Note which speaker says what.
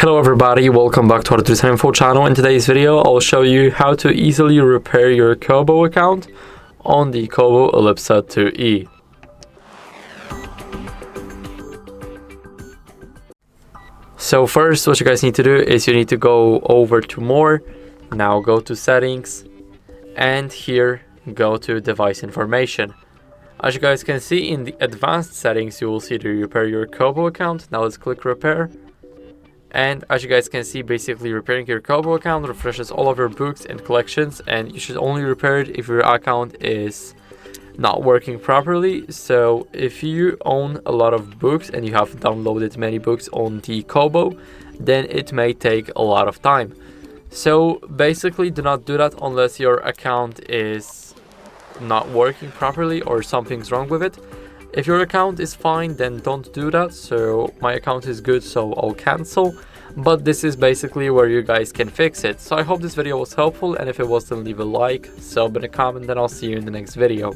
Speaker 1: Hello everybody, welcome back to HardReset.Info channel. In today's video, I'll show you how to easily repair your KOBO account on the KOBO Elipsa 2E. So first, what you guys need to do is you need to go over to More, now go to Settings, and here go to Device Information. As you guys can see in the advanced settings, you will see to repair your KOBO account. Now let's click Repair. And as you guys can see, basically repairing your KOBO account refreshes all of your books and collections, and you should only repair it if your account is not working properly. So if you own a lot of books and you have downloaded many books on the KOBO, then it may take a lot of time. So basically do not do that unless your account is not working properly or something's wrong with it. If your account is fine, then don't do that. So my account is good, so I'll cancel. But this is basically where you guys can fix it. So I hope this video was helpful, and if it was, then leave a like, sub, and a comment, and I'll see you in the next video.